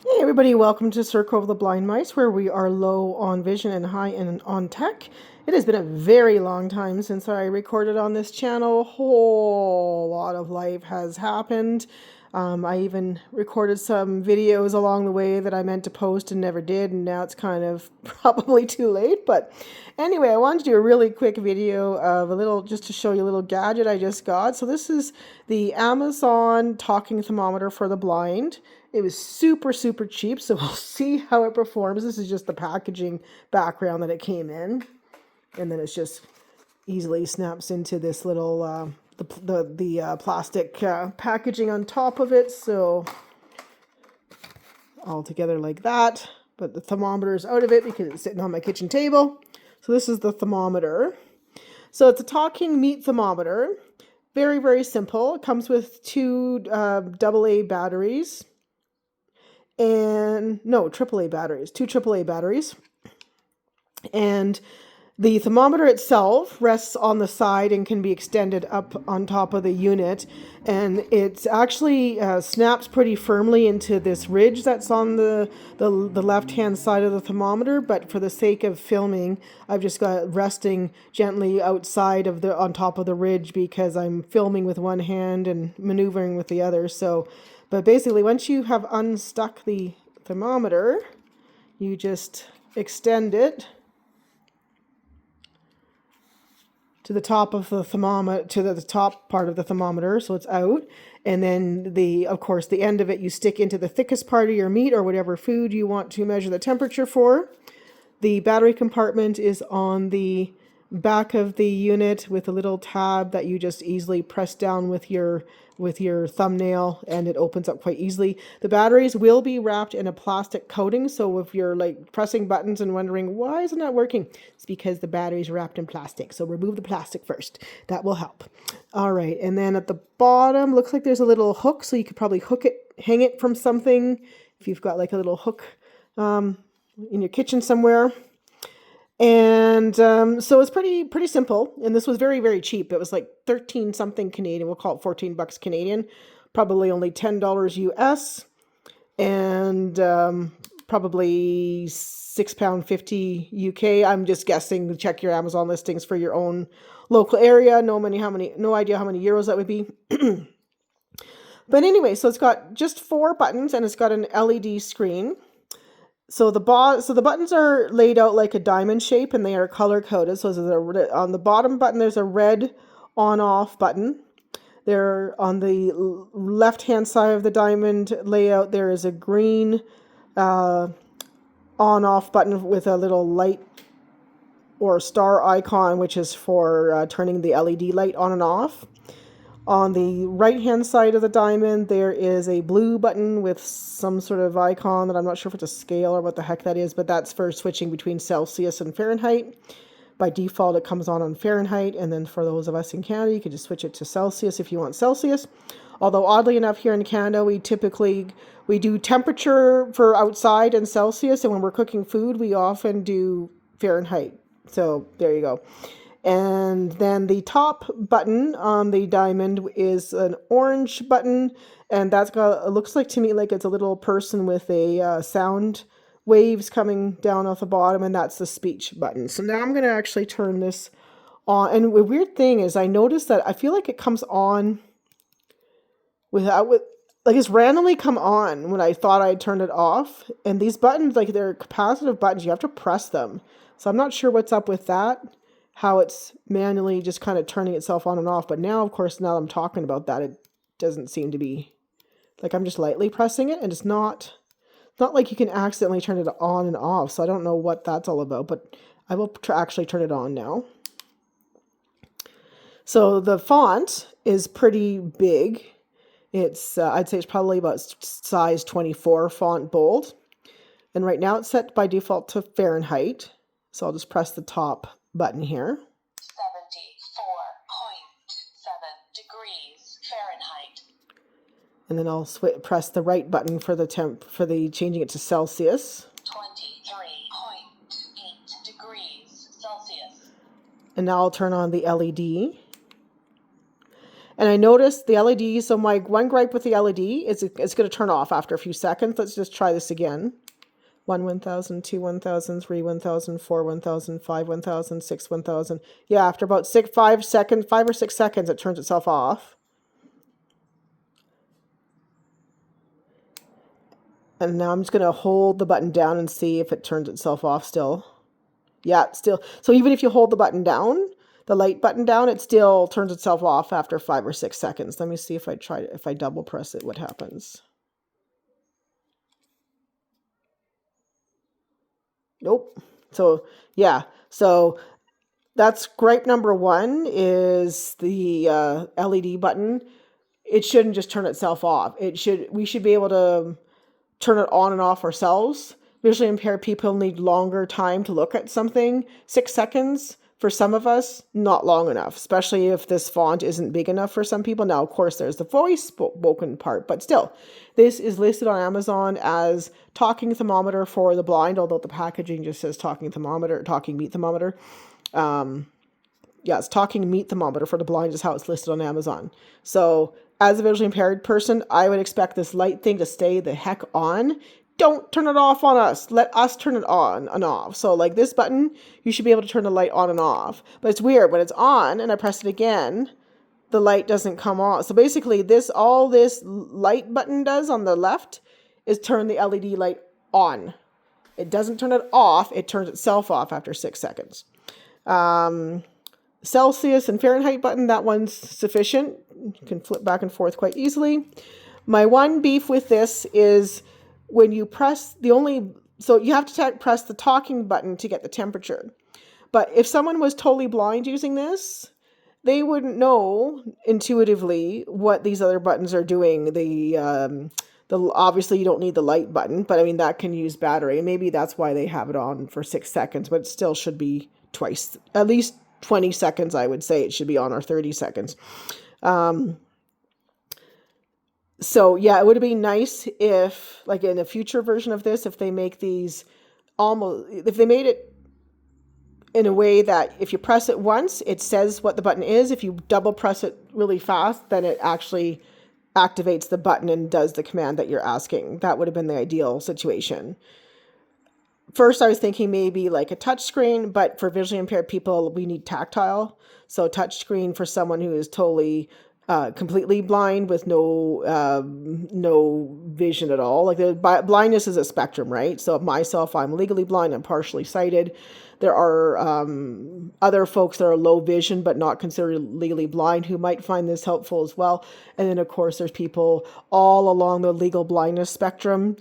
Hey everybody, welcome to Circle of the Blind Mice, where we are low on vision and high on tech. It has been a very long time since I recorded on this channel. A whole lot of life has happened. I even recorded some videos along the way that I meant to post and never did, and now it's kind of probably too late. But anyway, I wanted to do a really quick video of just to show you a little gadget I just got. So this is the Amazon talking thermometer for the blind. It was super, super cheap, so we'll see how it performs. This is just the packaging background that it came in. And then it's just easily snaps into this little, plastic packaging on top of it. So all together like that. But the thermometer is out of it because it's sitting on my kitchen table. So this is the thermometer. So it's a talking meat thermometer. Very, very simple. It comes with two AA batteries. And no, AAA batteries, two AAA batteries. And the thermometer itself rests on the side and can be extended up on top of the unit. And it actually snaps pretty firmly into this ridge that's on the left-hand side of the thermometer. But for the sake of filming, I've just got it resting gently outside of on top of the ridge because I'm filming with one hand and maneuvering with the other. So, but basically, once you have unstuck the thermometer, you just extend it to the top of the thermometer, to the top part of the thermometer, so it's out. And then of course, the end of it you stick into the thickest part of your meat or whatever food you want to measure the temperature for. The battery compartment is on the back of the unit with a little tab that you just easily press down with your thumbnail, and it opens up quite easily. The batteries will be wrapped in a plastic coating, so if you're like pressing buttons and wondering why isn't that working, it's because the battery's wrapped in plastic. So remove the plastic first. That will help. All right, and then at the bottom looks like there's a little hook, so you could probably hang it from something if you've got like a little hook in your kitchen somewhere. And so it's pretty simple. And this was very, very cheap. It was like 13 something Canadian. We'll call it 14 bucks Canadian. Probably only $10 US. And probably £6.50 UK. I'm just guessing. Check your Amazon listings for your own local area. No idea how many euros that would be. But anyway, so it's got just 4 buttons and it's got an LED screen. So the buttons are laid out like a diamond shape and they are color coded. So on the bottom button there's a red on-off button. There on the left-hand side of the diamond layout there is a green on-off button with a little light or star icon, which is for turning the LED light on and off. On the right-hand side of the diamond, there is a blue button with some sort of icon that I'm not sure if it's a scale or what the heck that is, but that's for switching between Celsius and Fahrenheit. By default, it comes on Fahrenheit, and then for those of us in Canada, you could just switch it to Celsius if you want Celsius. Although, oddly enough, here in Canada, we do temperature for outside and Celsius, and when we're cooking food, we often do Fahrenheit. So, there you go. And then the top button on the diamond is an orange button, and it looks like to me like it's a little person with a sound waves coming down off the bottom, and that's the speech button. So now I'm going to actually turn this on. And the weird thing is I noticed that I feel like it comes on like it's randomly come on when I thought I turned it off. And these buttons, like they're capacitive buttons, you have to press them. So I'm not sure what's up with that. How it's manually just kind of turning itself on and off. But now, of course, now I'm talking about that, it doesn't seem to be, like I'm just lightly pressing it, and it's not like you can accidentally turn it on and off. So I don't know what that's all about, but I will actually turn it on now. So the font is pretty big. It's, I'd say it's probably about size 24 font bold. And right now it's set by default to Fahrenheit. So I'll just press the top button here. 74.7 degrees Fahrenheit. And then I'll press the right button for the changing it to Celsius. 23.8 degrees Celsius. And now I'll turn on the LED. And I noticed the LED, so my one gripe with the LED is it's going to turn off after a few seconds. Let's just try this again. 1,000, 2, 1,000, 3, 1,000, 4, 1,000, 5, 1,000, 6, 1,000. Yeah, after about 5 or 6 seconds, it turns itself off. And now I'm just going to hold the button down and see if it turns itself off still. Yeah, still. So even if you hold the button down, the light button down, it still turns itself off after 5 or 6 seconds. Let me see if if I double press it, what happens. Nope. So yeah, so that's gripe number one is the LED button. It shouldn't just turn itself off. We should be able to turn it on and off ourselves. Visually impaired people need longer time to look at something. 6 seconds for some of us, not long enough, especially if this font isn't big enough for some people. Now, of course, there's the voice spoken part, but still, this is listed on Amazon as talking thermometer for the blind, although the packaging just says talking meat thermometer. Yeah, it's talking meat thermometer for the blind is how it's listed on Amazon. So as a visually impaired person, I would expect this light thing to stay the heck on. Don't turn it off on us. Let us turn it on and off. So like this button, you should be able to turn the light on and off. But it's weird. When it's on and I press it again, the light doesn't come on. So basically all this light button does on the left is turn the LED light on. It doesn't turn it off. It turns itself off after 6 seconds. Celsius and Fahrenheit button, that one's sufficient. You can flip back and forth quite easily. My one beef with this is when you press so you have to press the talking button to get the temperature. But if someone was totally blind using this, they wouldn't know intuitively what these other buttons are doing. Obviously you don't need the light button, but I mean that can use battery. And maybe that's why they have it on for 6 seconds, but it still should be twice, at least 20 seconds, I would say it should be on, or 30 seconds. So yeah, it would be nice if, like in a future version of this, if they make these if they made it in a way that if you press it once, it says what the button is. If you double press it really fast, then it actually activates the button and does the command that you're asking. That would have been the ideal situation. First, I was thinking maybe like a touch screen, but for visually impaired people, we need tactile. So touch screen for someone who is totally, completely blind with no vision at all. Like blindness is a spectrum, right? So myself, I'm legally blind, I'm partially sighted. There are other folks that are low vision but not considered legally blind who might find this helpful as well. And then, of course, there's people all along the legal blindness spectrum.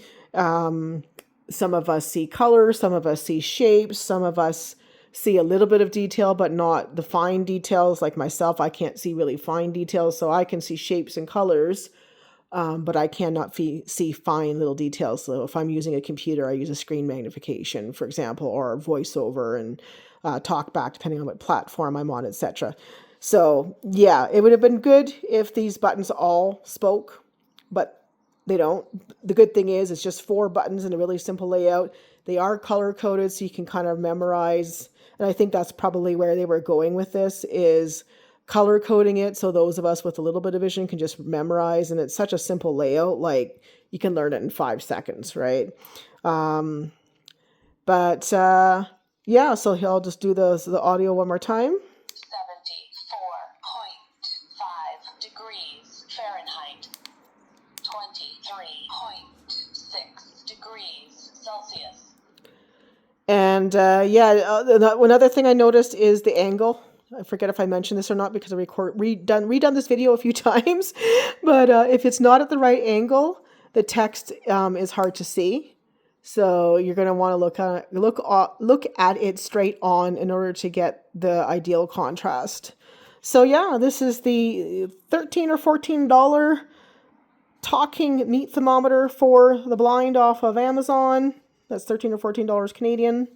Some of us see colors, some of us see shapes, some of us see a little bit of detail, but not the fine details. Like myself, I can't see really fine details, so I can see shapes and colors, but I cannot see fine little details. So if I'm using a computer, I use a screen magnification, for example, or voiceover and talk back, depending on what platform I'm on, etc. So yeah, it would have been good if these buttons all spoke, but they don't. The good thing is it's just 4 buttons in a really simple layout. They are color coded, so you can kind of memorize. And I think that's probably where they were going with this, is color coding it so those of us with a little bit of vision can just memorize. And it's such a simple layout, like you can learn it in 5 seconds, right? Yeah, so I'll just do the audio one more time. 74.5 degrees Fahrenheit. 23.6 degrees Celsius. And another thing I noticed is the angle. I forget if I mentioned this or not because I redone this video a few times. But if it's not at the right angle, the text is hard to see. So you're going to want to look at it straight on in order to get the ideal contrast. So yeah, this is the $13 or $14 talking meat thermometer for the blind off of Amazon. That's $13 or $14 Canadian.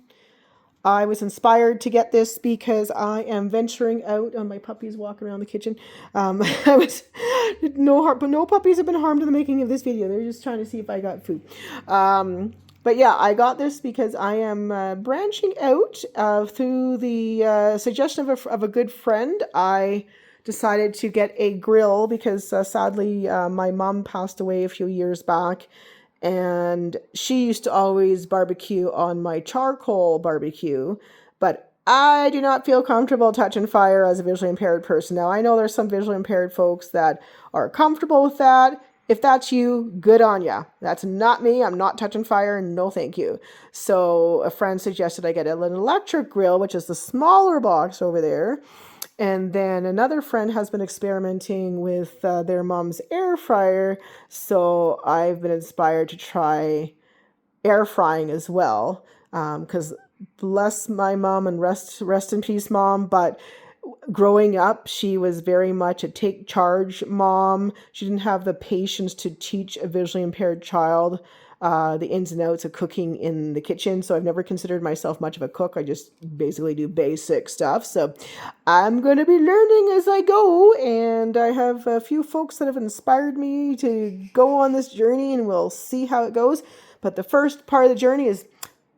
I was inspired to get this because I am venturing out. My puppy's walking around the kitchen. No puppies have been harmed in the making of this video. They're just trying to see if I got food. But yeah, I got this because I am branching out through the suggestion of a good friend. I decided to get a grill because sadly my mom passed away a few years back, and she used to always barbecue on my charcoal barbecue, but I do not feel comfortable touching fire as a visually impaired person. Now, I know there's some visually impaired folks that are comfortable with that. If that's you, good on ya. That's not me. I'm not touching fire. No, thank you. So a friend suggested I get an electric grill, which is the smaller box over there. And then another friend has been experimenting with their mom's air fryer. So I've been inspired to try air frying as well. Because bless my mom and rest in peace, mom. But growing up, she was very much a take charge mom. She didn't have the patience to teach a visually impaired child the ins and outs of cooking in the kitchen. So I've never considered myself much of a cook. I just basically do basic stuff. So I'm going to be learning as I go. And I have a few folks that have inspired me to go on this journey, and we'll see how it goes. But the first part of the journey is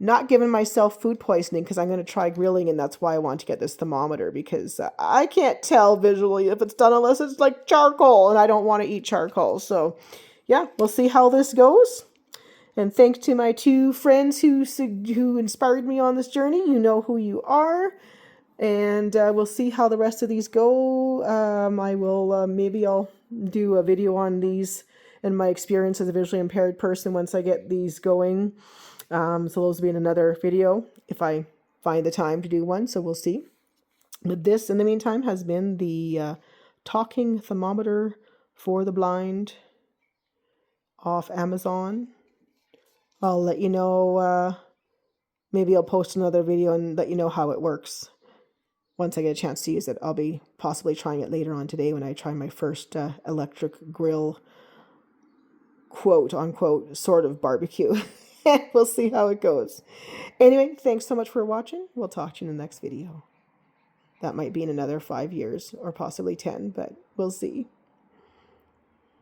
not giving myself food poisoning, because I'm going to try grilling, and that's why I want to get this thermometer, because I can't tell visually if it's done unless it's like charcoal, and I don't want to eat charcoal. So yeah, we'll see how this goes. And thanks to my two friends who inspired me on this journey. You know who you are. And we'll see how the rest of these go. I will, maybe I'll do a video on these and my experience as a visually impaired person once I get these going. So those will be in another video if I find the time to do one. So we'll see. But this, in the meantime, has been the talking thermometer for the blind off Amazon. I'll let you know, maybe I'll post another video and let you know how it works. Once I get a chance to use it, I'll be possibly trying it later on today when I try my first electric grill, quote unquote, sort of barbecue. We'll see how it goes. Anyway, thanks so much for watching. We'll talk to you in the next video. That might be in another 5 years or possibly 10, but we'll see.